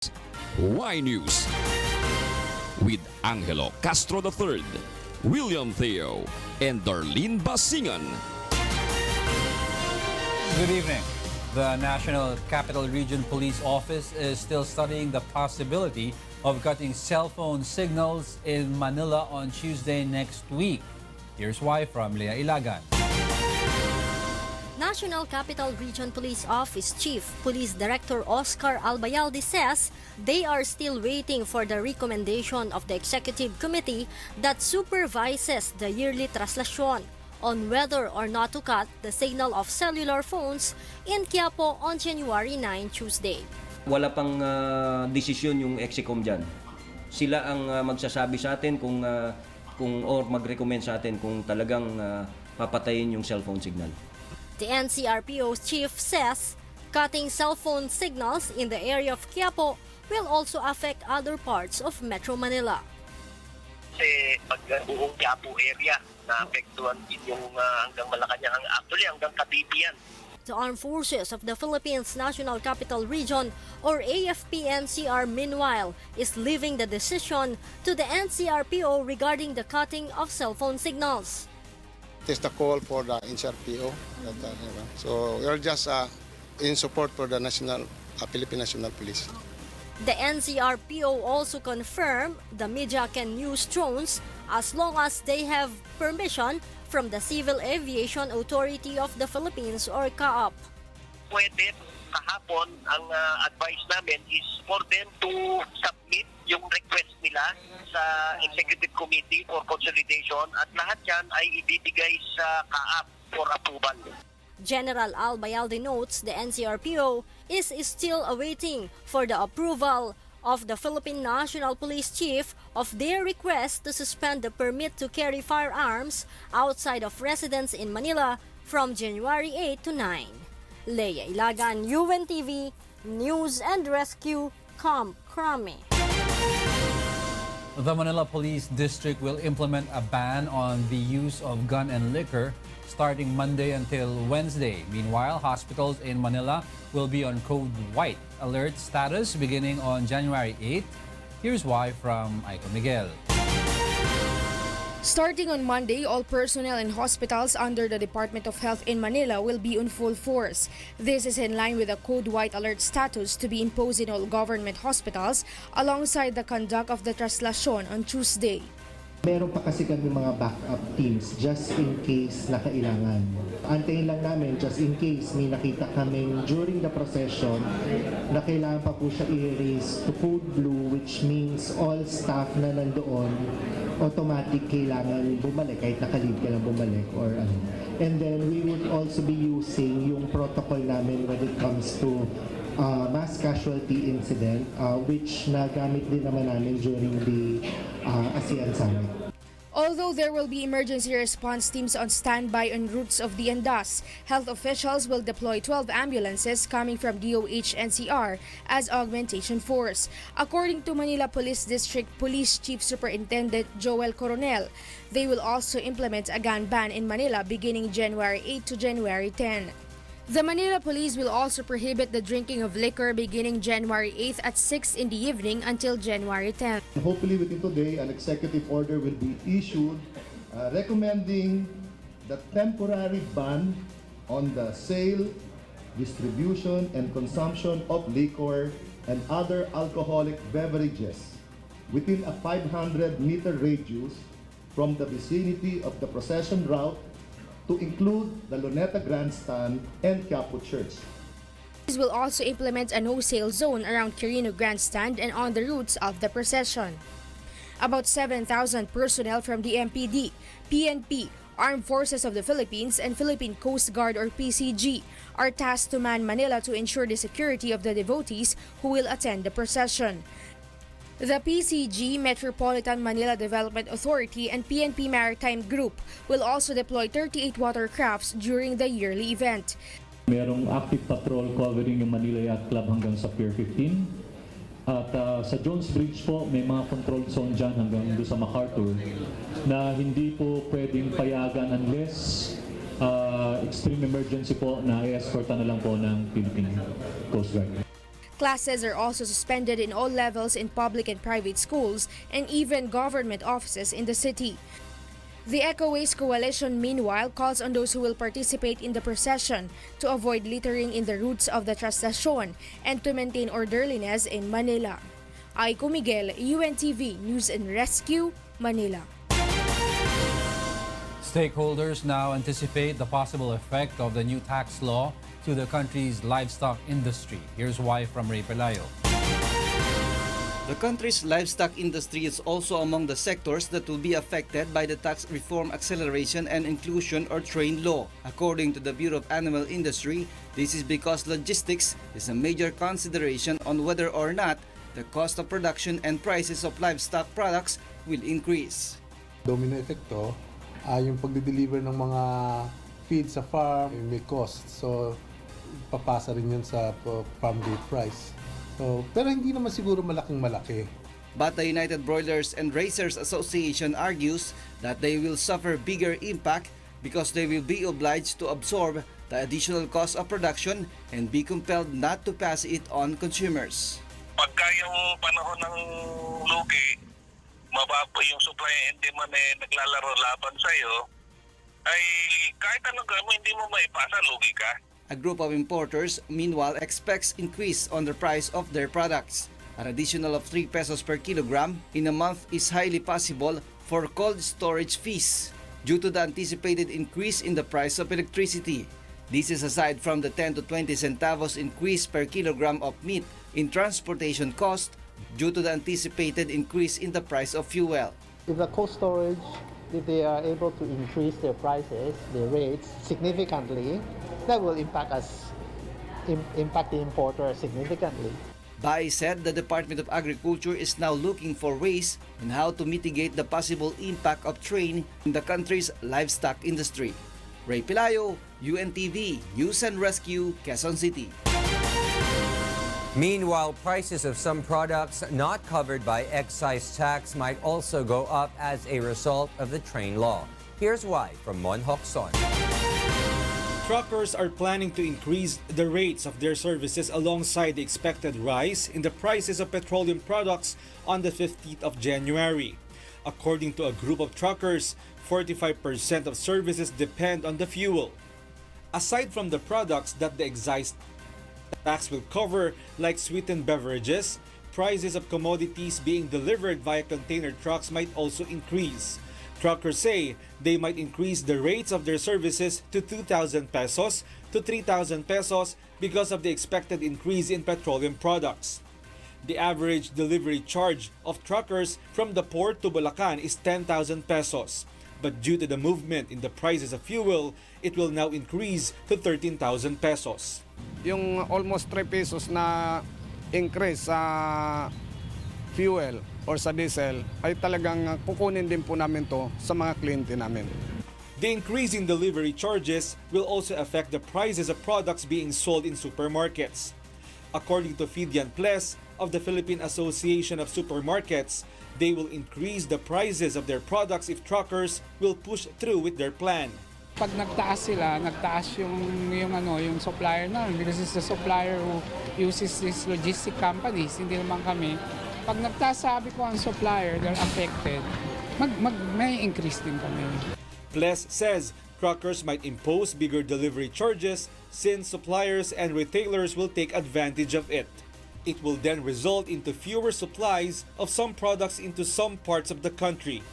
Y News with Angelo Castro III, William Theo, and Darlene Basingan. Good evening. The National Capital Region Police Office is still studying the possibility of cutting cell phone signals in Manila on Tuesday next week. Here's why from Lea Ilagan. National Capital Region Police Office Chief Police Director Oscar Albayalde says they are still waiting for the recommendation of the Executive Committee that supervises the yearly Traslacion on whether or not to cut the signal of cellular phones in Quiapo on January 9, Tuesday. Wala pang desisyon yung Execom dyan. Sila ang magsasabi sa atin kung or mag-recommend sa atin kung talagang papatayin yung cellphone signal. The NCRPO's chief says cutting cell phone signals in the area of Quiapo will also affect other parts of Metro Manila. Kasi pag buong Quiapo area na apektuhan din yung hanggang Malacanang, actually hanggang Cavite yan. The Armed Forces of the Philippines National Capital Region or AFP-NCR meanwhile is leaving the decision to the NCRPO regarding the cutting of cell phone signals. It is the call for the NCRPO. So we are just in support for the Philippine National Police. The NCRPO also confirmed the media can use drones as long as they have permission from the Civil Aviation Authority of the Philippines or CAAP. Pwede, kahapon, ang advice namin is for them to submit yung request nila sa Executive Committee for Consolidation at lahat yan ay ibibigay sa CAAP for approval. General Albayalde notes the NCRPO is still awaiting for the approval of the Philippine National Police Chief of their request to suspend the permit to carry firearms outside of residence in Manila from January 8 to 9. Lea Ilagan, UNTV, News and Rescue, Camp Crame. The Manila Police District will implement a ban on the use of gun and liquor starting Monday until Wednesday. Meanwhile, hospitals in Manila will be on Code White alert status beginning on January 8. Here's why from Aiko Miguel. Starting on Monday, all personnel in hospitals under the Department of Health in Manila will be on full force. This is in line with the Code White alert status to be imposed in all government hospitals alongside the conduct of the Traslacion on Tuesday. Meron pa kasi kami mga backup teams just in case na kailangan. Antayin lang namin just in case may nakita kami during the procession na kailangan pa po siya i-raise to code blue, which means all staff na nandoon automatic kailangan bumalik kahit nakalib ka lang bumalik or ano. And then we would also be using yung protocol namin when it comes to mass casualty incident, which nagamit din naman namin during the ASEAN Summit. Although there will be emergency response teams on standby on routes of the Andas, health officials will deploy 12 ambulances coming from DOH NCR as augmentation force. According to Manila Police District Police Chief Superintendent Joel Coronel, they will also implement a gun ban in Manila beginning January 8 to January 10. The Manila Police will also prohibit the drinking of liquor beginning January 8th at 6 in the evening until January 10th. Hopefully within today, an executive order will be issued recommending the temporary ban on the sale, distribution, and consumption of liquor and other alcoholic beverages within a 500-meter radius from the vicinity of the procession route to include the Luneta Grandstand and Quiapo Church. These will also implement a no-sale zone around Quirino Grandstand and on the routes of the procession. About 7,000 personnel from the MPD, PNP, Armed Forces of the Philippines, and Philippine Coast Guard or PCG are tasked to man Manila to ensure the security of the devotees who will attend the procession. The PCG, Metropolitan Manila Development Authority, and PNP Maritime Group will also deploy 38 watercrafts during the yearly event. Merong active patrol covering yung Manila Yacht Club hanggang sa Pier 15. At sa Jones Bridge po, may mga control zone dyan hanggang doon sa MacArthur na hindi po pwedeng payagan unless extreme emergency po na i-escortan na lang po ng Philippine Coast Guard. Classes are also suspended in all levels in public and private schools and even government offices in the city. The Eco Waste Coalition, meanwhile, calls on those who will participate in the procession to avoid littering in the routes of the Traslacion and to maintain orderliness in Manila. Aiko Miguel, UNTV News and Rescue, Manila. Stakeholders now anticipate the possible effect of the new tax law to the country's livestock industry. Here's why from Ray Pelayo. The country's livestock industry is also among the sectors that will be affected by the Tax Reform Acceleration and Inclusion or TRAIN law. According to the Bureau of Animal Industry, this is because logistics is a major consideration on whether or not the cost of production and prices of livestock products will increase. Domino effect to, yung pagde-deliver ng mga feed sa farm may cost. So, papasa rin yun sa farm gate price. So, pero hindi naman siguro malaking-malaki. But the United Broilers and Raisers Association argues that they will suffer bigger impact because they will be obliged to absorb the additional cost of production and be compelled not to pass it on consumers. Pagka yung panahon ng lugi, mababa yung supply and demand naglalaro laban sa'yo, ay kahit anong gawin mo, hindi mo maipasa, lugi ka. A group of importers, meanwhile, expects increase on the price of their products. An additional of 3 pesos per kilogram in a month is highly possible for cold storage fees due to the anticipated increase in the price of electricity. This is aside from the 10 to 20 centavos increase per kilogram of meat in transportation cost due to the anticipated increase in the price of fuel. If the cold storage, if they are able to increase their prices, their rates significantly, that will impact the importer significantly. Bai said the Department of Agriculture is now looking for ways on how to mitigate the possible impact of TRAIN in the country's livestock industry. Ray Pelayo, UNTV, News and Rescue, Quezon City. Meanwhile, prices of some products not covered by excise tax might also go up as a result of the TRAIN law. Here's why from Mon Hokson. Truckers are planning to increase the rates of their services alongside the expected rise in the prices of petroleum products on the 15th of January. According to a group of truckers, 45% of services depend on the fuel. Aside from the products that the excise tax will cover, like sweetened beverages, prices of commodities being delivered via container trucks might also increase. Truckers say they might increase the rates of their services to 2,000 pesos to 3,000 pesos because of the expected increase in petroleum products. The average delivery charge of truckers from the port to Bulacan is 10,000 pesos. But due to the movement in the prices of fuel, it will now increase to 13,000 pesos. Yung almost 3 pesos na increase sa fuel or sa diesel ay talagang kukunin din po namin to sa mga kliyente namin. The increase in delivery charges will also affect the prices of products being sold in supermarkets. According to Fidian Ples of the Philippine Association of Supermarkets, they will increase the prices of their products if truckers will push through with their plan. Pag nagtaas sila, nagtaas yung supplier na, because it's the supplier who uses these logistic companies, hindi naman kami. Pag nagtaas, sabi ko ang supplier, they're affected, may increase din kami. Ples says truckers might impose bigger delivery charges since suppliers and retailers will take advantage of it. It will then result into fewer supplies of some products into some parts of the country.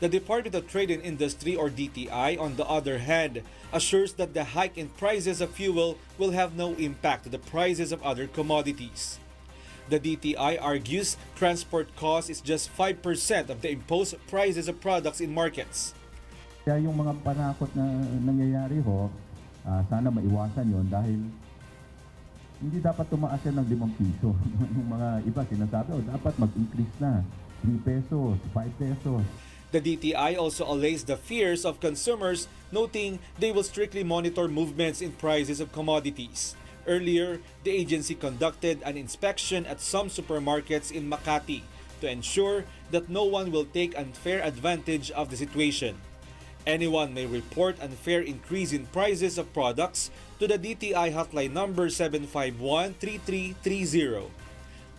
The Department of Trade and Industry or DTI, on the other hand, assures that the hike in prices of fuel will have no impact to the prices of other commodities. The DTI argues transport cost is just 5% of the imposed prices of products in markets. Kaya yung mga panakot na nangyayari sana maiwasan yon dahil hindi dapat tumaas yan ng 5 piso. Yung mga iba sinasabi, dapat mag-increase na 3 pesos, 5 pesos. The DTI also allays the fears of consumers, noting they will strictly monitor movements in prices of commodities. Earlier, the agency conducted an inspection at some supermarkets in Makati to ensure that no one will take unfair advantage of the situation. Anyone may report unfair increase in prices of products to the DTI hotline number 751-3330.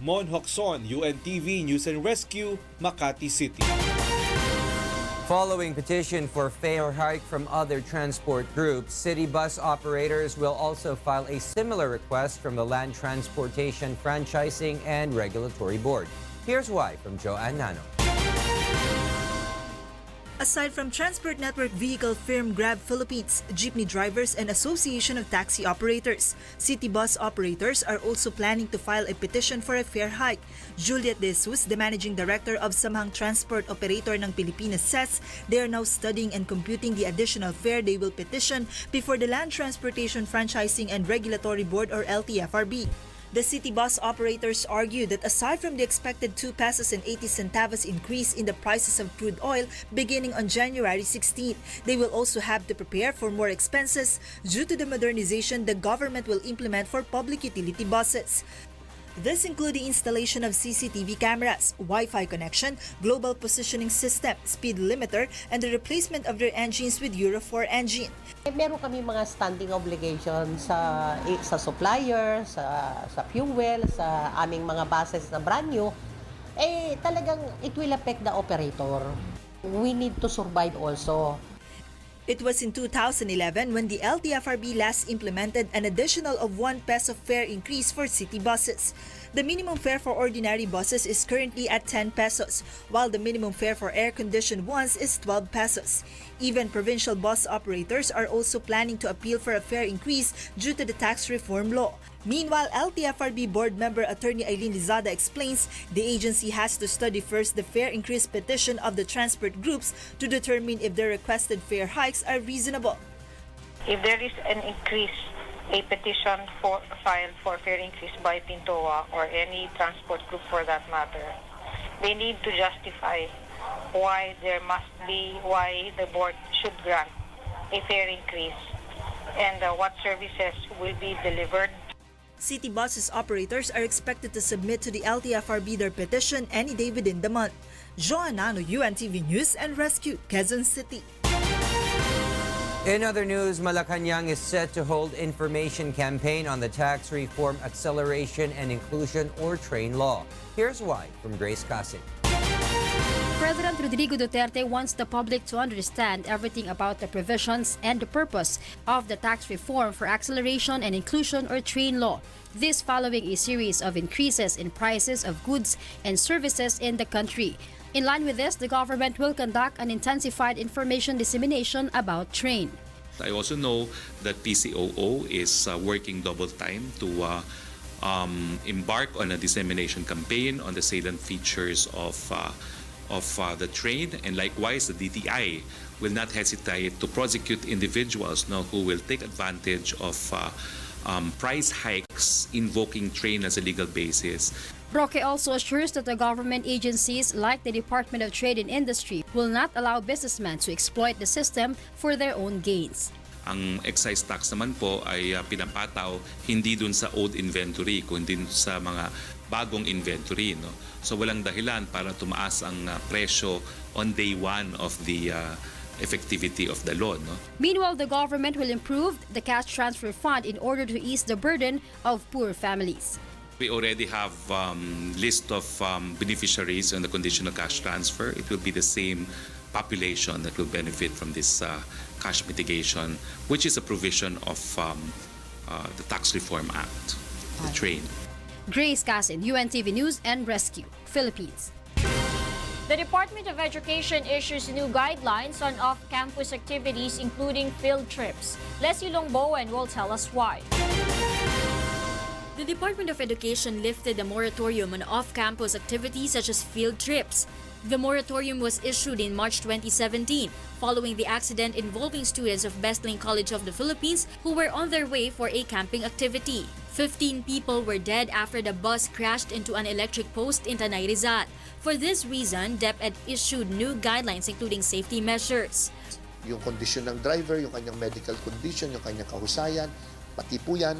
Mon Hocson, UNTV News and Rescue, Makati City. Following petition for fare hike from other transport groups, city bus operators will also file a similar request from the Land Transportation Franchising and Regulatory Board. Here's why from Joanne Nano. Aside from Transport Network vehicle firm Grab Philippines, jeepney drivers and Association of Taxi Operators, city bus operators are also planning to file a petition for a fare hike. Juliet De Jesus, the managing director of Samahang Transport Operator ng Pilipinas, says they are now studying and computing the additional fare they will petition before the Land Transportation Franchising and Regulatory Board or LTFRB. The city bus operators argue that aside from the expected 2 pesos and 80 centavos increase in the prices of crude oil beginning on January 16, they will also have to prepare for more expenses due to the modernization the government will implement for public utility buses. This includes the installation of CCTV cameras, Wi-Fi connection, global positioning system, speed limiter, and the replacement of their engines with Euro 4 engine. Meron kami mga standing obligation sa supplier, sa fuel, sa aming mga buses na brand new. Talagang it will affect the operator. We need to survive also. It was in 2011 when the LTFRB last implemented an additional of 1 peso fare increase for city buses. The minimum fare for ordinary buses is currently at 10 pesos, while the minimum fare for air-conditioned ones is 12 pesos. Even provincial bus operators are also planning to appeal for a fare increase due to the tax reform law. Meanwhile, LTFRB board member Attorney Eileen Lizada explains the agency has to study first the fare increase petition of the transport groups to determine if the requested fare hikes are reasonable. If there is an increase, a petition filed for fare increase by Pintoa or any transport group for that matter, they need to justify why the board should grant a fare increase and what services will be delivered. City buses operators are expected to submit to the LTFRB their petition any day within the month. Joanne Nano, UNTV News and Rescue, Quezon City. In other news, Malacanang is set to hold information campaign on the tax reform acceleration and inclusion or TRAIN law. Here's why from Grace Cassin. President Rodrigo Duterte wants the public to understand everything about the provisions and the purpose of the tax reform for acceleration and inclusion or TRAIN law. This following a series of increases in prices of goods and services in the country. In line with this, the government will conduct an intensified information dissemination about TRAIN. I also know that PCOO is working double time to embark on a dissemination campaign on the salient features of the TRAIN, and likewise the DTI will not hesitate to prosecute individuals who will take advantage of price hikes invoking TRAIN as a legal basis. Roque also assures that the government agencies like the Department of Trade and Industry will not allow businessmen to exploit the system for their own gains. Ang excise tax naman po ay pinapataw hindi dun sa old inventory kundi sa mga bagong inventory. No? So walang dahilan para tumaas ang presyo on day one of the effectivity of the law. No? Meanwhile, the government will improve the cash transfer fund in order to ease the burden of poor families. We already have list of beneficiaries on the conditional cash transfer. It will be the same population that will benefit from this cash mitigation, which is a provision of the Tax Reform Act, the TRAIN. Grace Cassin, UNTV News and Rescue, Philippines. The Department of Education issues new guidelines on off-campus activities, including field trips. Leslie Longbowen will tell us why. The Department of Education lifted a moratorium on off-campus activities such as field trips. The moratorium was issued in March 2017, following the accident involving students of Bestling College of the Philippines who were on their way for a camping activity. 15 people were dead after the bus crashed into an electric post in Tanay Rizal. For this reason, DepEd issued new guidelines including safety measures. Yung kondisyon ng driver, yung kanyang medical condition, yung kanyang kahusayan, pati po yan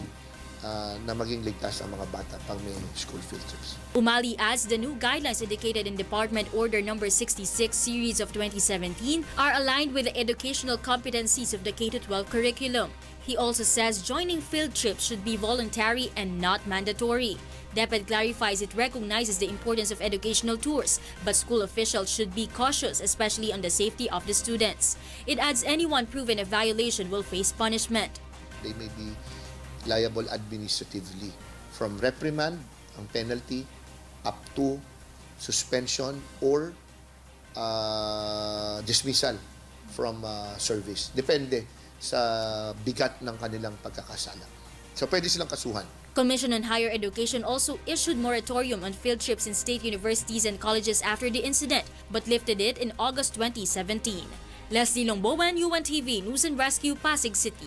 na maging ligtas ang mga bata pag may school field trips. Umali adds the new guidelines indicated in Department Order No. 66 Series of 2017 are aligned with the educational competencies of the K-12 curriculum. He also says joining field trips should be voluntary and not mandatory. DepEd clarifies it recognizes the importance of educational tours, but school officials should be cautious, especially on the safety of the students. It adds anyone proven a violation will face punishment. They may be liable administratively from reprimand, ang penalty, up to suspension or dismissal from service. Depende sa bigat ng kanilang pagkakasala. So pwede silang kasuhan. Commission on Higher Education also issued moratorium on field trips in state universities and colleges after the incident, but lifted it in August 2017. Leslie Longbowen, UNTV News and Rescue, Pasig City.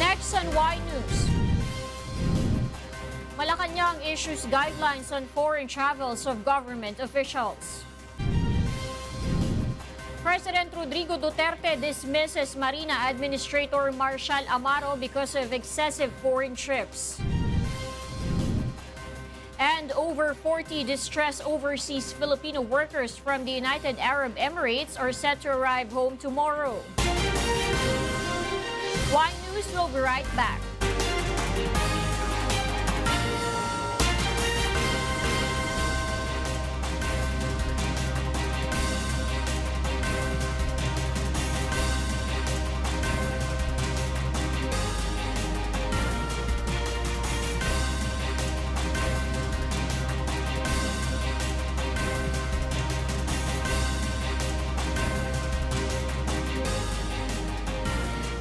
Next on Y News. Malacanang issues guidelines on foreign travels of government officials. President Rodrigo Duterte dismisses MARINA Administrator Marcial Amaro because of excessive foreign trips. And over 40 distressed overseas Filipino workers from the United Arab Emirates are set to arrive home tomorrow. Y News will be right back.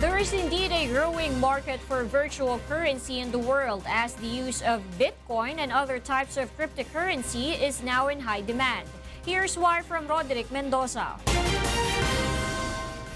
There is indeed a growing market for virtual currency in the world as the use of Bitcoin and other types of cryptocurrency is now in high demand. Here's why from Rodrigo Mendoza.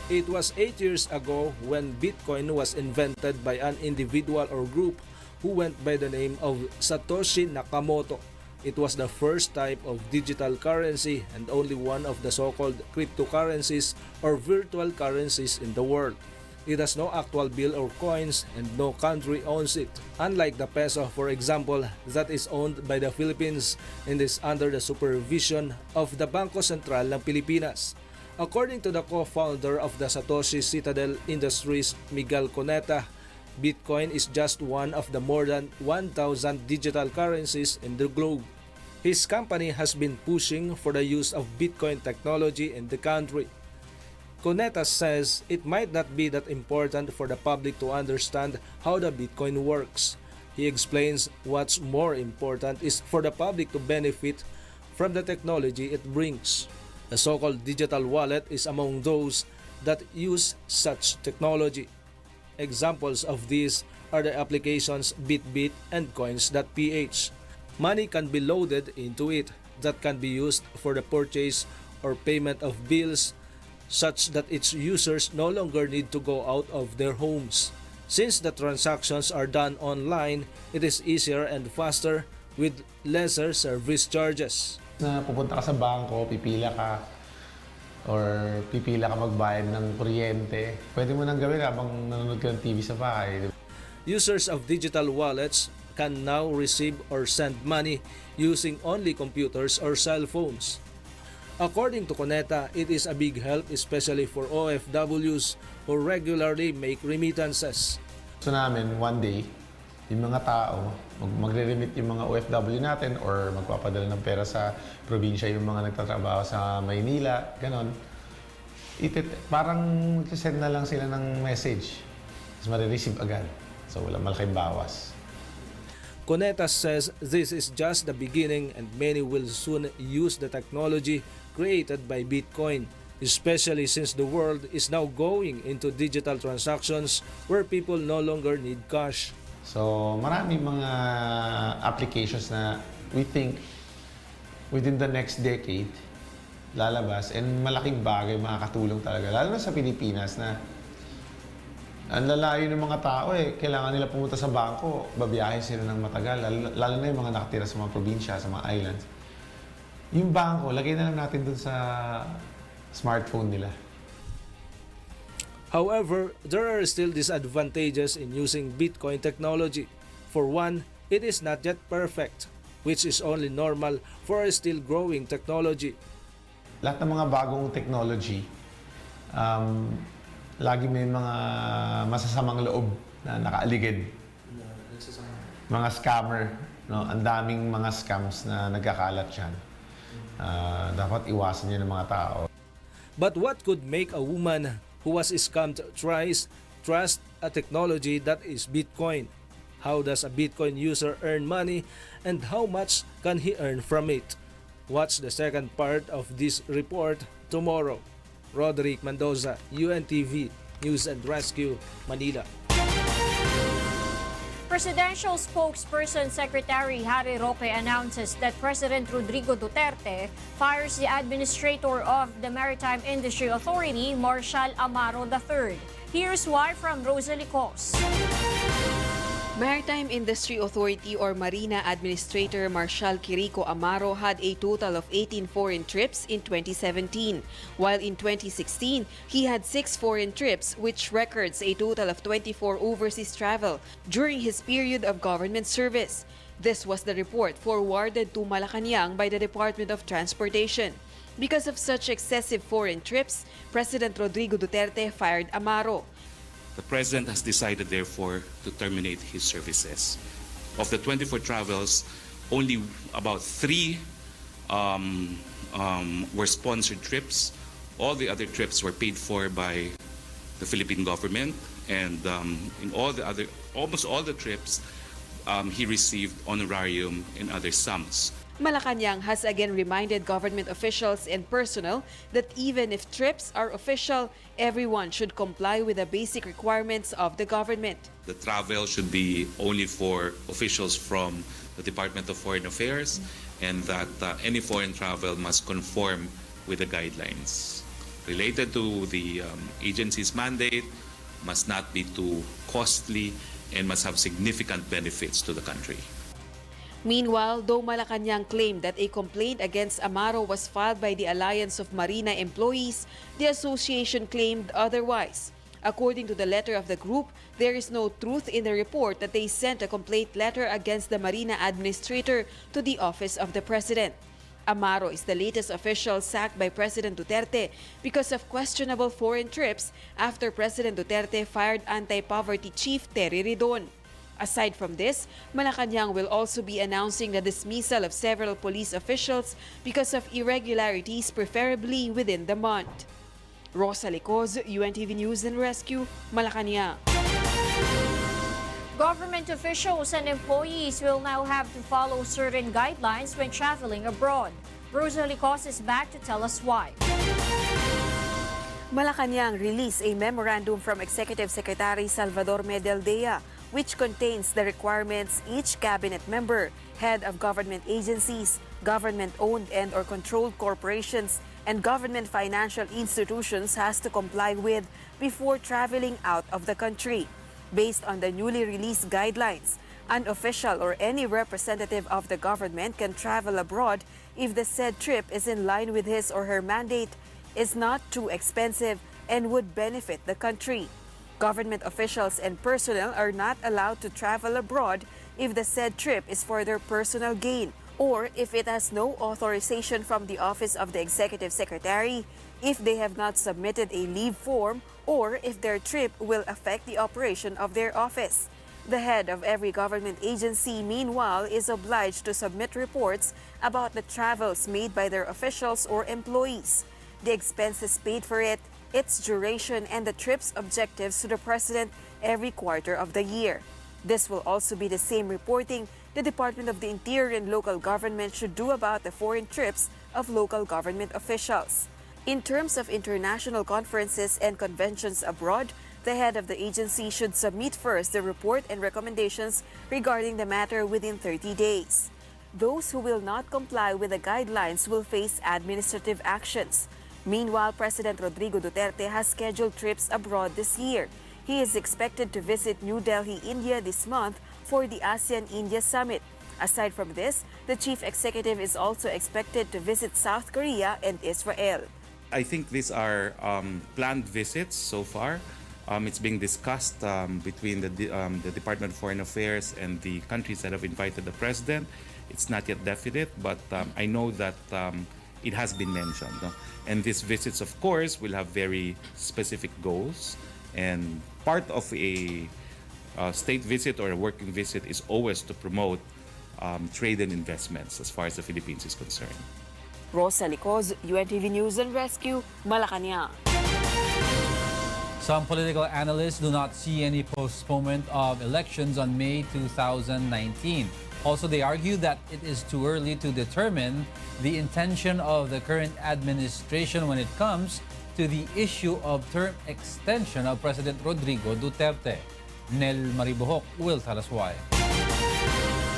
It was 8 years ago when Bitcoin was invented by an individual or group who went by the name of Satoshi Nakamoto. It was the first type of digital currency and only one of the so-called cryptocurrencies or virtual currencies in the world. It has no actual bill or coins and no country owns it. Unlike the peso, for example, that is owned by the Philippines and is under the supervision of the Bangko Sentral ng Pilipinas. According to the co-founder of the Satoshi Citadel Industries, Miguel Coneta, Bitcoin is just one of the more than 1,000 digital currencies in the globe. His company has been pushing for the use of Bitcoin technology in the country. Coneta says it might not be that important for the public to understand how the Bitcoin works. He explains what's more important is for the public to benefit from the technology it brings. The so-called digital wallet is among those that use such technology. Examples of these are the applications Bitbit and Coins.ph. Money can be loaded into it that can be used for the purchase or payment of bills, such that its users no longer need to go out of their homes. Since the transactions are done online, it is easier and faster with lesser service charges. Na pupunta ka sa bangko, pipila ka, or pipila ka magbayad ng kuryente, pwede mo nang gawin habang nanonood ka ng TV sa bahay. Users of digital wallets can now receive or send money using only computers or cell phones. According to Coneta, it is a big help especially for OFWs who regularly make remittances. So namin, one day, yung mga tao, magre-remit yung mga OFW natin or magpapadala ng pera sa probinsya yung mga nagtatrabaho sa Maynila, ganon. Parang send na lang sila ng message. Tapos marireceive agad. So wala malaking bawas. Coneta says this is just the beginning and many will soon use the technology created by Bitcoin, especially since the world is now going into digital transactions where people no longer need cash. So marami mga applications na we think within the next decade lalabas and malaking bagay makakatulong talaga. Lalo na sa Pilipinas na ang lalayo ng mga tao kailangan nila pumunta sa bangko, babiyahe sila ng matagal, lalo na yung mga nakatira sa mga probinsya, sa mga islands. Yung bangko, lagay na lang natin dun sa smartphone nila. However, there are still disadvantages in using Bitcoin technology. For one, it is not yet perfect, which is only normal for a still growing technology. Lahat ng mga bagong technology, lagi may mga masasamang loob na nakaaligid. Mga scammer, no? Ang daming mga scams na nagkakalat dyan. Dapat iwasan yun ng mga tao. But what could make a woman who was scammed trust a technology that is Bitcoin? How does a Bitcoin user earn money and how much can he earn from it? Watch the second part of this report tomorrow. Rodrigo Mendoza, UNTV, News and Rescue, Manila. Presidential spokesperson Secretary Harry Roque announces that President Rodrigo Duterte fires the administrator of the Maritime Industry Authority, Marcial Amaro III. Here's why from Rosalie Cos. Maritime Industry Authority or MARINA Administrator Marcial Amaro had a total of 18 foreign trips in 2017, while in 2016, he had 6 foreign trips, which records a total of 24 overseas travel during his period of government service. This was the report forwarded to Malacanang by the Department of Transportation. Because of such excessive foreign trips, President Rodrigo Duterte fired Amaro. The President has decided, therefore, to terminate his services. Of the 24 travels, only about 3 were sponsored trips. All the other trips were paid for by the Philippine government, and in almost all the trips, he received honorarium and other sums. Malacanang has again reminded government officials and personnel that even if trips are official, everyone should comply with the basic requirements of the government. The travel should be only for officials from the Department of Foreign Affairs, and that any foreign travel must conform with the guidelines. Related to the agency's mandate, must not be too costly, and must have significant benefits to the country. Meanwhile, though Malacanang claimed that a complaint against Amaro was filed by the Alliance of Marina Employees, the association claimed otherwise. According to the letter of the group, there is no truth in the report that they sent a complaint letter against the Marina administrator to the office of the President. Amaro is the latest official sacked by President Duterte because of questionable foreign trips after President Duterte fired anti-poverty chief Terry Ridon. Aside from this, Malacanang will also be announcing the dismissal of several police officials because of irregularities, preferably within the month. Rosalie Cos, UNTV News and Rescue, Malacanang. Government officials and employees will now have to follow certain guidelines when traveling abroad. Rosalie Cos is back to tell us why. Malacanang released a memorandum from Executive Secretary Salvador Medialdea, which contains the requirements each cabinet member, head of government agencies, government-owned and or controlled corporations, and government financial institutions has to comply with before traveling out of the country. Based on the newly released guidelines, an official or any representative of the government can travel abroad if the said trip is in line with his or her mandate, is not too expensive, and would benefit the country. Government officials and personnel are not allowed to travel abroad if the said trip is for their personal gain, or if it has no authorization from the Office of the Executive Secretary, if they have not submitted a leave form, or if their trip will affect the operation of their office. The head of every government agency, meanwhile, is obliged to submit reports about the travels made by their officials or employees, the expenses paid for it, its duration, and the trip's objectives to the President every quarter of the year. This will also be the same reporting the Department of the Interior and local government should do about the foreign trips of local government officials. In terms of international conferences and conventions abroad, the head of the agency should submit first the report and recommendations regarding the matter within 30 days. Those who will not comply with the guidelines will face administrative actions. Meanwhile, President Rodrigo Duterte has scheduled trips abroad this year. He is expected to visit New Delhi, India this month for the ASEAN-India Summit. Aside from this, the chief executive is also expected to visit South Korea and Israel. I think these are planned visits so far. It's being discussed between the Department of Foreign Affairs and the countries that have invited the president. It's not yet definite, but I know that it has been mentioned. No? And these visits, of course, will have very specific goals. And part of a state visit or a working visit is always to promote trade and investments as far as the Philippines is concerned. Rosa Licoz, UNTV News and Rescue, Malacanang. Some political analysts do not see any postponement of elections on May 2019. Also, they argue that it is too early to determine the intention of the current administration when it comes to the issue of term extension of President Rodrigo Duterte. Nel Maribohok will tell us why.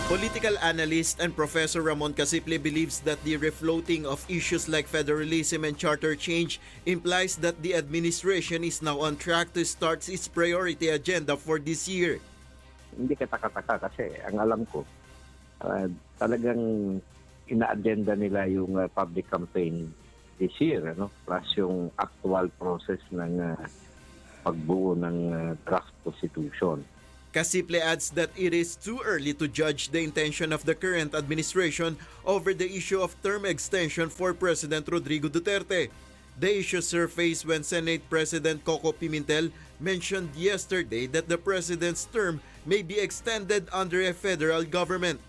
Political analyst and Professor Ramon Casiple believes that the refloating of issues like federalism and charter change implies that the administration is now on track to start its priority agenda for this year. Hindi kataka-taka kasi ang alam ko, talagang ina-agenda nila yung public campaign this year, plus yung actual process ng pagbuo ng draft constitution. Casiple adds that it is too early to judge the intention of the current administration over the issue of term extension for President Rodrigo Duterte. The issue surfaced when Senate President Coco Pimentel mentioned yesterday that the president's term may be extended under a federal government.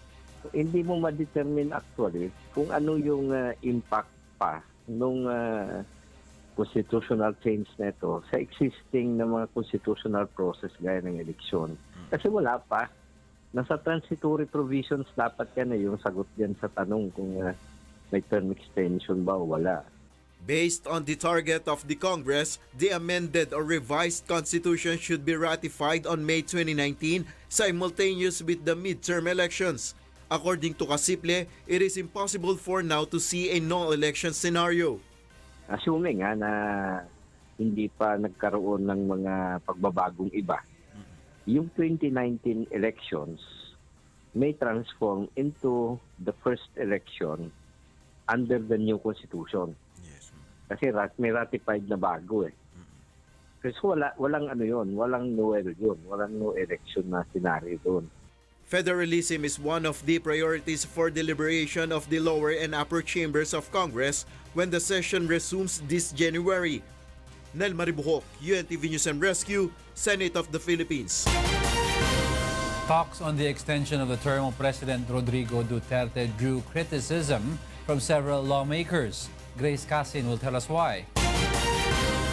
Hindi mo ma-determine actually kung ano yung impact pa nung constitutional change nito sa existing na mga constitutional process gaya ng eleksyon. Kasi wala pa. Nasa transitory provisions dapat yan yung sagot yan sa tanong kung may term extension ba o wala. Based on the target of the Congress, the amended or revised Constitution should be ratified on May 2019 simultaneous with the midterm elections. According to Casiple, it is impossible for now to see a no-election scenario. Assuming na hindi pa nagkaroon ng mga pagbabagong iba, yung 2019 elections may transform into the first election under the new constitution. Yes. Kasi may ratified na bago eh. Kasi walang Noel yun, walang no election na scenario doon. Federalism is one of the priorities for deliberation of the lower and upper chambers of Congress when the session resumes this January. Nel Maribohok, UNTV News and Rescue, Senate of the Philippines. Talks on the extension of the term of President Rodrigo Duterte drew criticism from several lawmakers. Grace Casin will tell us why.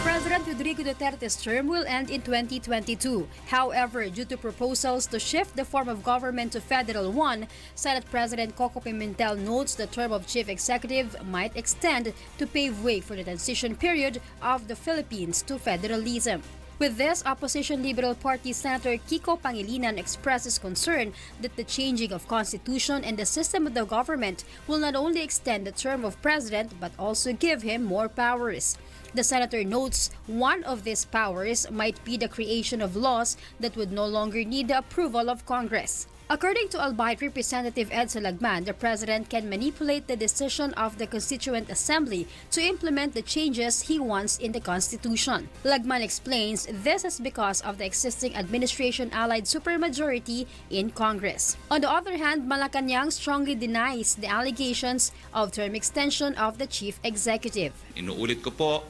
President Rodrigo Duterte's term will end in 2022. However, due to proposals to shift the form of government to federal one, Senate President Coco Pimentel notes the term of chief executive might extend to pave way for the transition period of the Philippines to federalism. With this, Opposition Liberal Party Senator Kiko Pangilinan expresses concern that the changing of constitution and the system of the government will not only extend the term of president but also give him more powers. The senator notes one of these powers might be the creation of laws that would no longer need the approval of Congress. According to Albay Representative Edsa Lagman, the president can manipulate the decision of the Constituent Assembly to implement the changes he wants in the Constitution. Lagman explains this is because of the existing administration-allied supermajority in Congress. On the other hand, Malacanang strongly denies the allegations of term extension of the chief executive. Inuulit ko po,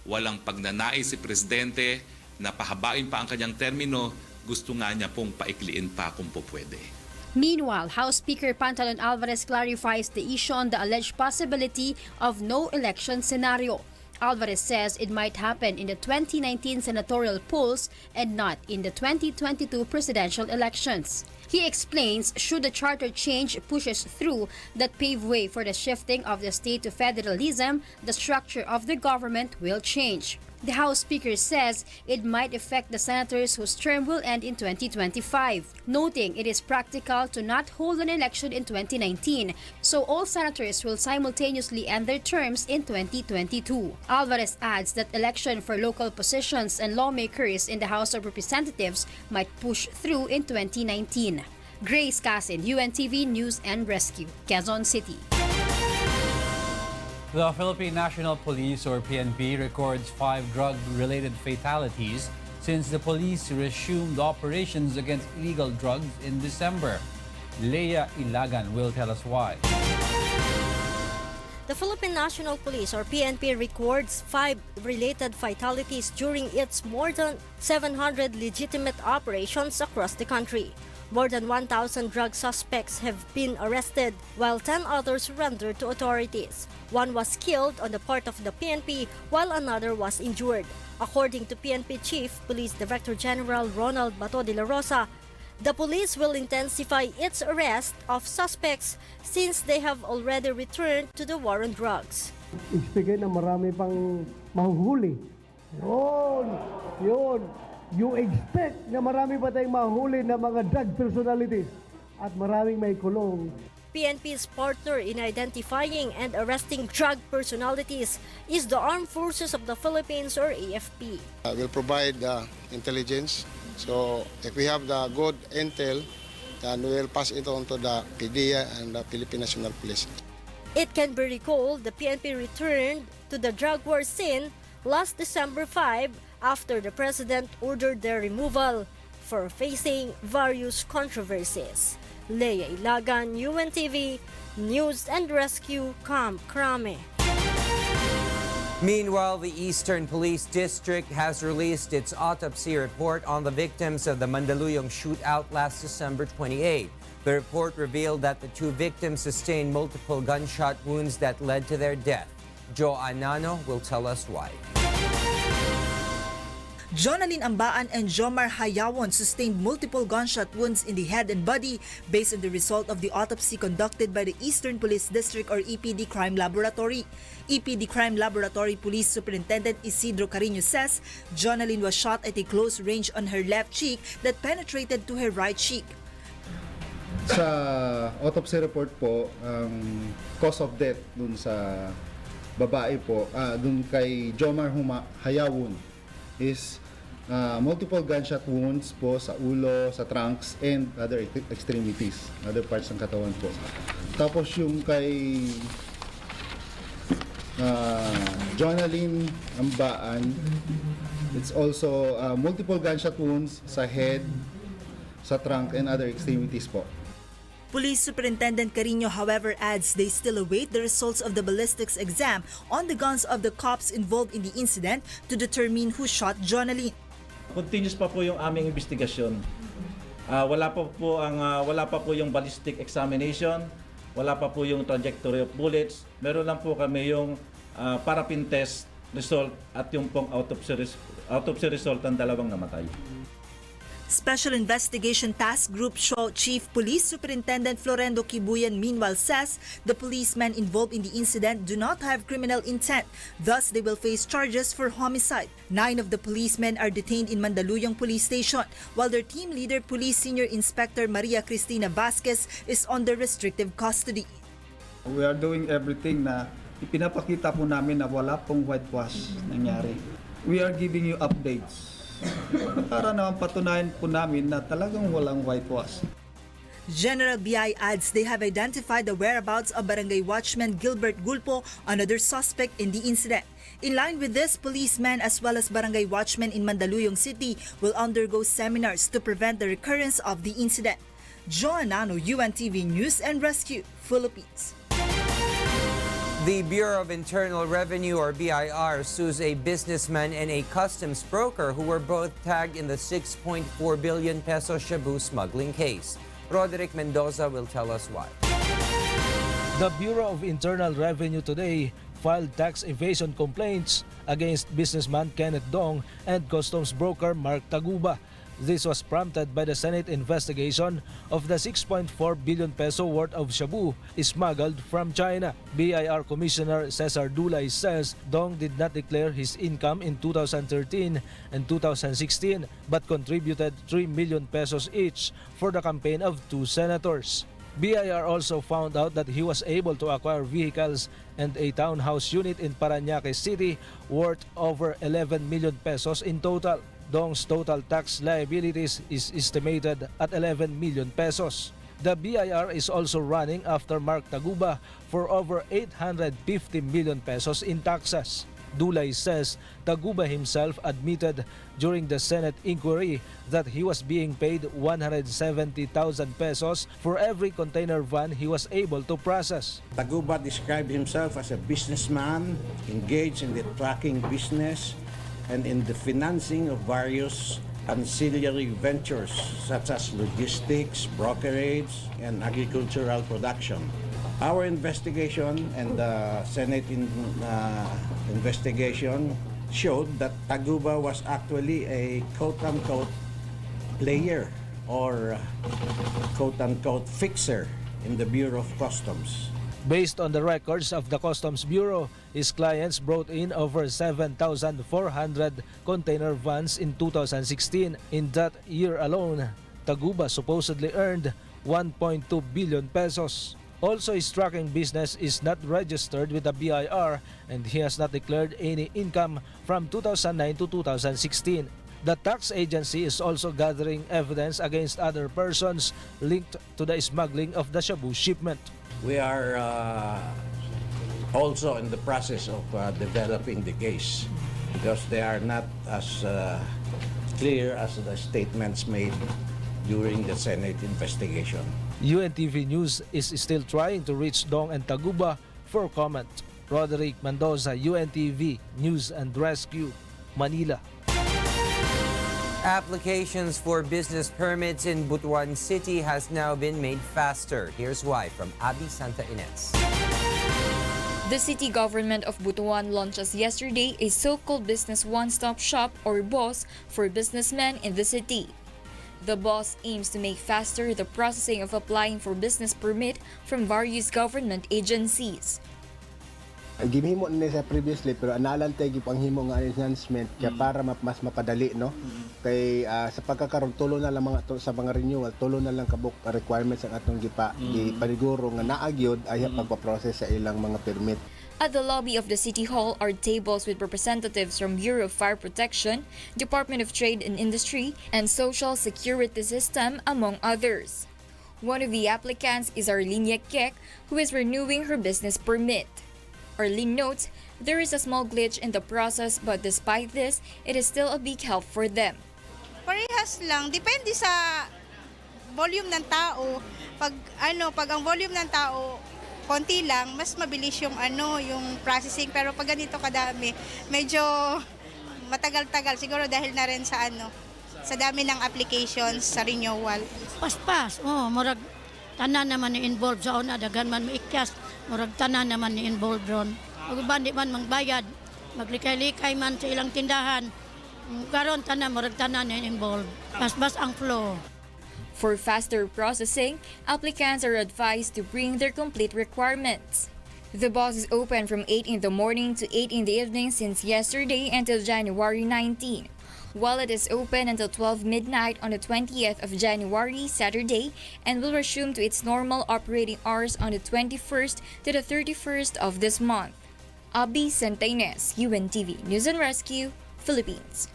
walang pagnanais si Presidente na pahabain pa ang kanyang termino. Gusto nga niya pong paikliin pa kung po pwede. Meanwhile, House Speaker Pantalon Alvarez clarifies the issue on the alleged possibility of no election scenario. Alvarez says it might happen in the 2019 senatorial polls and not in the 2022 presidential elections. He explains should the charter change pushes through that pave way for the shifting of the state to federalism, the structure of the government will change. The House Speaker says it might affect the senators whose term will end in 2025, noting it is practical to not hold an election in 2019, so all senators will simultaneously end their terms in 2022. Alvarez adds that election for local positions and lawmakers in the House of Representatives might push through in 2019. Grace Casin, UNTV News and Rescue, Quezon City. The Philippine National Police or PNP records 5 drug-related fatalities since the police resumed operations against illegal drugs in December. Leia Ilagan will tell us why. The Philippine National Police or PNP records 5 related fatalities during its more than 700 legitimate operations across the country. More than 1,000 drug suspects have been arrested, while 10 others surrendered to authorities. One was killed on the part of the PNP, while another was injured. According to PNP Chief Police Director General Ronald Bato de la Rosa, the police will intensify its arrest of suspects since they have already returned to the war on drugs. Expect na marami pang mahuhuli. Yun. You expect na marami pa tayong mahuli na mga drug personalities at maraming may kulong. PNP's partner in identifying and arresting drug personalities is the Armed Forces of the Philippines or AFP. We'll provide intelligence. So if we have the good intel, then we will pass it on to the PDEA and the Philippine National Police. It can be recalled the PNP returned to the drug war scene last December 5 after the President ordered their removal for facing various controversies. Leia Ilagan, UNTV, News and Rescue, Camp Crame. Meanwhile, the Eastern Police District has released its autopsy report on the victims of the Mandaluyong shootout last December 28. The report revealed that the 2 victims sustained multiple gunshot wounds that led to their death. Joe Anano will tell us why. Jonalyn Ambaan and Jomar Hayawon sustained multiple gunshot wounds in the head and body based on the result of the autopsy conducted by the Eastern Police District or EPD Crime Laboratory. EPD Crime Laboratory Police Superintendent Isidro Carino says Jonalyn was shot at a close range on her left cheek that penetrated to her right cheek. Sa autopsy report po, ang cause of death dun sa babae po, dun kay Jomar Hayawon is multiple gunshot wounds po sa ulo, sa trunks, and other extremities, other parts ng katawan po. Tapos yung kay Jonalyn Ambaan, it's also multiple gunshot wounds sa head, sa trunk, and other extremities po. Police Superintendent Carino, however, adds they still await the results of the ballistics exam on the guns of the cops involved in the incident to determine who shot Jonalyn. Continuous pa po yung aming investigasyon. Wala pa po yung ballistic examination, wala pa po yung trajectory of bullets. Meron lang po kami yung paraffin test result at yung pong autopsy result ng dalawang namatay. Special Investigation Task Group Chief Police Superintendent Florendo Kibuyan meanwhile says the policemen involved in the incident do not have criminal intent. Thus, they will face charges for homicide. 9 of the policemen are detained in Mandaluyong Police Station, while their team leader, Police Senior Inspector Maria Cristina Vasquez, is under restrictive custody. We are doing everything na ipinapakita po namin na wala pong whitewash nangyari. We are giving you updates para naman patunayan po namin na talagang walang whitewash. General BI adds they have identified the whereabouts of Barangay Watchman Gilbert Gulpo, another suspect in the incident. In line with this, policemen as well as Barangay Watchmen in Mandaluyong City will undergo seminars to prevent the recurrence of the incident. Joanano, UNTV News and Rescue, Philippines. The Bureau of Internal Revenue or BIR sues a businessman and a customs broker who were both tagged in the 6.4 billion peso Shabu smuggling case. Roderick Mendoza will tell us why. The Bureau of Internal Revenue today filed tax evasion complaints against businessman Kenneth Dong and customs broker Mark Taguba. This was prompted by the Senate investigation of the 6.4 billion peso worth of shabu smuggled from China. BIR Commissioner Cesar Dulay says Dong did not declare his income in 2013 and 2016 but contributed 3 million pesos each for the campaign of 2 senators. BIR also found out that he was able to acquire vehicles and a townhouse unit in Parañaque City worth over 11 million pesos in total. Dong's total tax liabilities is estimated at 11 million pesos. The BIR is also running after Mark Taguba for over 850 million pesos in taxes. Dulay says Taguba himself admitted during the Senate inquiry that he was being paid 170,000 pesos for every container van he was able to process. Taguba described himself as a businessman engaged in the trucking business and in the financing of various ancillary ventures such as logistics, brokerage, and agricultural production. Our investigation and the Senate investigation showed that Taguba was actually a quote-unquote player or quote-unquote fixer in the Bureau of Customs. Based on the records of the Customs Bureau, his clients brought in over 7,400 container vans in 2016. In that year alone, Taguba supposedly earned 1.2 billion pesos. Also, his trucking business is not registered with the BIR and he has not declared any income from 2009 to 2016. The tax agency is also gathering evidence against other persons linked to the smuggling of the shabu shipment. We are also in the process of developing the case because they are not as clear as the statements made during the Senate investigation. UNTV News is still trying to reach Dong and Taguba for comment. Rodrigo Mendoza, UNTV News and Rescue, Manila. Applications for business permits in Butuan City has now been made faster. Here's why from Abby Santa Ines. The city government of Butuan launches yesterday a so-called business one-stop shop or BOSS for businessmen in the city. The BOSS aims to make faster the processing of applying for business permit from various government agencies. Gimhimo na sa previously pero analantay gyud ang himo nga enhancement kaya para mas mapadali no kay sa pagkakaroon tulo na lang sa mga renewal tulo na lang kabuk requirements ang atong gipaniguro nga naagyod ay pagpa-process sa ilang mga permit. At the lobby of the City Hall are tables with representatives from Bureau of Fire Protection, Department of Trade and Industry, and Social Security System, among others. One of the applicants is Arlinia Kek, who is renewing her business permit. Arlene notes there is a small glitch in the process, but despite this, it is still a big help for them. Parehas lang, depende sa volume ng tao. Pag ang volume ng tao konti lang, mas mabilis yung yung processing, pero pag ganito kadami, medyo matagal-tagal siguro dahil na rin sa sa dami ng applications sa renewal. Paspas, murag tanan naman ni involved sa una, dagan man maikyas, murag tanan naman ni involved ron. Ug bandi man magbayad, maglikay-likay man sa ilang tindahan. Karon tanan murag tanan ni involved. Paspas ang flow. For faster processing, applicants are advised to bring their complete requirements. The BOSS is open from 8 in the morning to 8 in the evening since yesterday until January 19, while it is open until 12 midnight on the 20th of January, Saturday, and will resume to its normal operating hours on the 21st to the 31st of this month. Abby Santa Ines, UNTV News and Rescue, Philippines.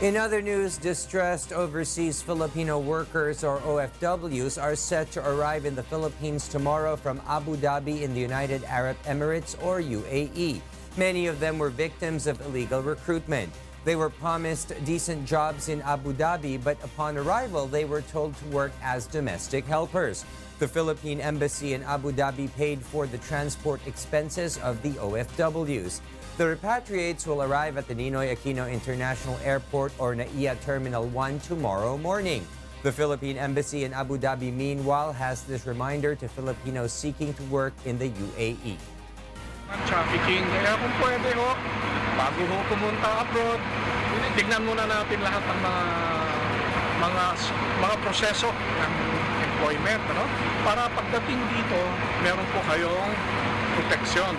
In other news, distressed overseas Filipino workers or OFWs are set to arrive in the Philippines tomorrow from Abu Dhabi in the United Arab Emirates or UAE. Many of them were victims of illegal recruitment. They were promised decent jobs in Abu Dhabi, but upon arrival, they were told to work as domestic helpers. The Philippine Embassy in Abu Dhabi paid for the transport expenses of the OFWs. The repatriates will arrive at the Ninoy Aquino International Airport or NAIA Terminal 1 tomorrow morning. The Philippine Embassy in Abu Dhabi, meanwhile, has this reminder to Filipinos seeking to work in the UAE. Trafficking, kaya kung pwede ho, bago ho pumunta abroad, tignan muna natin lahat ng mga proseso ng employment, para pagdating dito, meron po kayong proteksyon.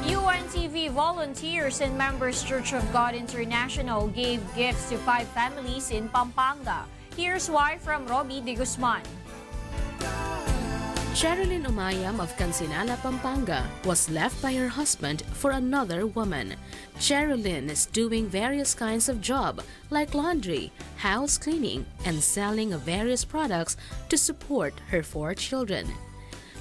UNTV volunteers and members Church of God International gave gifts to 5 families in Pampanga. Here's why from Robbie De Guzman. Sherilyn Umayam of Cancinala, Pampanga was left by her husband for another woman. Sherilyn is doing various kinds of job like laundry, house cleaning, and selling of various products to support her 4 children.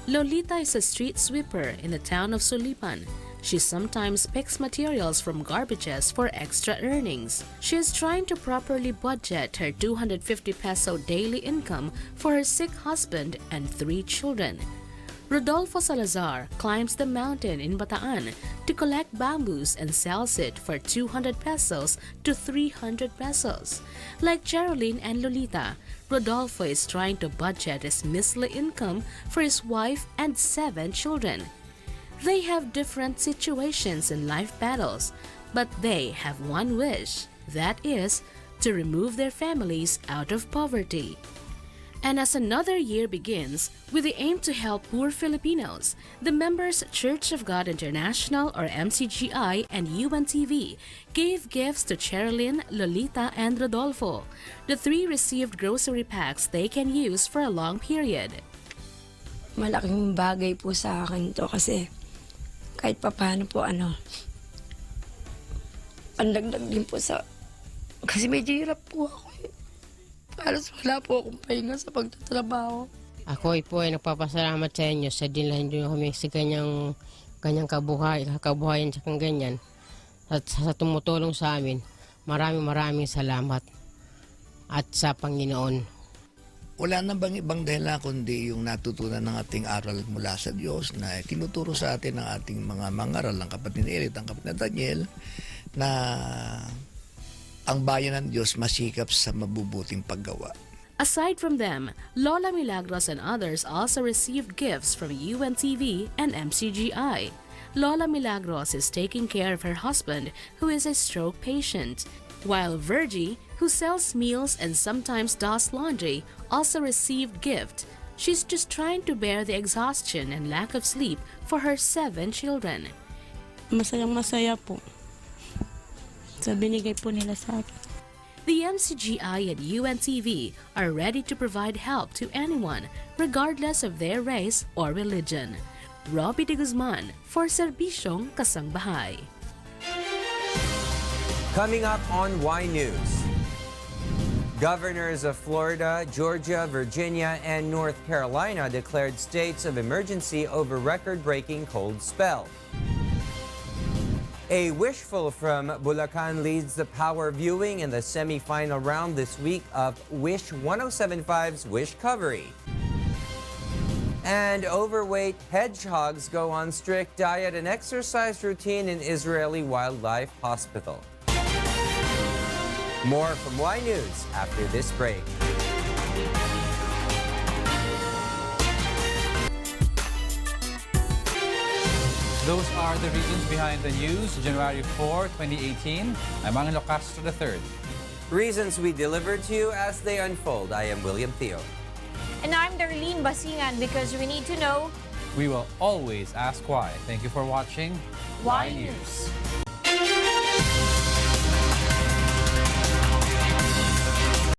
Lolita is a street sweeper in the town of Sulipan. She sometimes picks materials from garbages for extra earnings. She is trying to properly budget her 250 peso daily income for her sick husband and 3 children. Rodolfo Salazar climbs the mountain in Bataan to collect bamboos and sells it for 200 pesos to 300 pesos. Like Geraldine and Lolita, Rodolfo is trying to budget his measly income for his wife and 7 children. They have different situations in life battles, but they have one wish, that is, to remove their families out of poverty. And as another year begins, with the aim to help poor Filipinos, the members Church of God International or MCGI and UNTV gave gifts to Cherilyn, Lolita, and Rodolfo. The 3 received grocery packs they can use for a long period. Malaking bagay po sa akin to kasi kahit papaano po pandagdag din po sa kasi medyo hirap po ako eh. Halos wala po akong pahinga sa pagtatrabaho. Ako po ay nagpapasalamat sa inyo sa dinlahin nyo kami sa kanyang kabuhayan sa ganyan. At sa tumutulong sa amin, maraming salamat at sa Panginoon. Wala na bang ibang dahilan kundi yung natutunan ng ating aral mula sa Diyos na tinuturo sa atin ng ating mga mangaral ng kapatid ni Erit, ang kapatid ni Daniel, na ang bayan ng Diyos masikap sa mabubuting paggawa. Aside from them, Lola Milagros and others also received gifts from UNTV and MCGI. Lola Milagros is taking care of her husband, who is a stroke patient, while Virgie, who sells meals and sometimes does laundry, also received gift. She's just trying to bear the exhaustion and lack of sleep for her 7 children. Masayang-masaya po sa binigay po nila sa akin. The MCGI and UNTV are ready to provide help to anyone, regardless of their race or religion. Robbie de Guzman for Serbisyong Kasangbahay. Coming up on Y News. Governors of Florida, Georgia, Virginia, and North Carolina declared states of emergency over record-breaking cold spell. A wishful from Bulacan leads the power viewing in the semi-final round this week of Wish 1075's Wishcovery. And overweight hedgehogs go on strict diet and exercise routine in Israeli wildlife hospital. More from Y News after this break. Those are the reasons behind the news, January 4, 2018. I'm Angelo Castro III. Reasons we deliver to you as they unfold. I am William Theo. And I'm Darlene Basingan, because we need to know. We will always ask why. Thank you for watching Y News.